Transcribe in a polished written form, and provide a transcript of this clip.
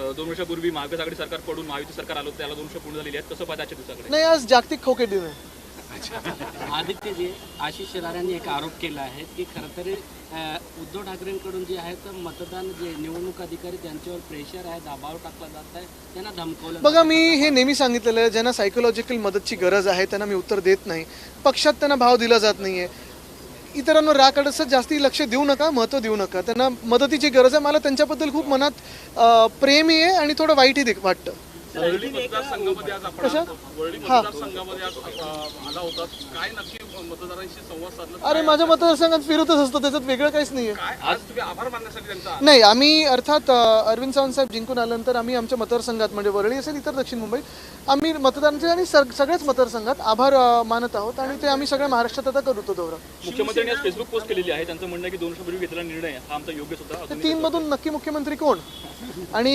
2 वर्षापूर्वी महाविकास आघाडी सरकार पडून महायुती सरकार आलं त्याला 2 वर्ष पूर्ण झालेली आहेत. कसं पाहता आजच्या दिवसाकडे? नाही, आज जागतिक खोके दिन आहे. आदित्यजी, आशिष शेलारांनी एक आरोप केला आहे की खरं तर उद्धव ठाकरेंकडून जे आहे तर मतदान जे निवडणूक अधिकारी त्यांच्यावर प्रेशर आहे, दबाव टाकला जात आहे, त्यांना धमकवलं. बघा, मी हे नेहमी सांगितलेलं आहे, ज्यांना सायकोलॉजिकल मदतची गरज आहे त्यांना मी उत्तर देत नाही. पक्षात त्यांना भाव दिला जात नाही आहे. इतरांवर रागाकडे जास्ती लक्ष देऊ नका, महत्त्व देऊ नका. त्यांना मदतीची गरज आहे. मला त्यांच्याबद्दल खूप मनात प्रेमही आहे आणि थोडं वाईटही वाटतं. वरळी मतदारसंघामध्ये आज आपण वरळी मतदारसंघामध्ये आज आला होता. काय नक्की मतदारांशी संवाद साधला? अरे, माझ्या मतदारसंघात फिरतच असतं, त्याच्यात वेगळं काहीच नाही आहे. काय आज तुम्ही आभार मानण्यासाठी त्यांचा? नाही, आम्ही अर्थात अरविंद सावंत साहेब जिंकून आल्यानंतर आम्ही आमच्या मतदारसंघात म्हणजे वरळी असेल इतर दक्षिण मुंबईत आम्ही मतदारांचे आणि सगळ्याच मतदारसंघात आभार मानत आहोत आणि ते आम्ही सगळ्या महाराष्ट्रात आता करू तो दौरा. मुख्यमंत्र्यांनी आज फेसबुक पोस्ट केलेली आहे. त्यांचं म्हणणं आहे की 2 वर्षापूर्वी घेतलेला निर्णय हा आमचा योग्यच होता. 3 मधून नक्की मुख्यमंत्री कोण? आणि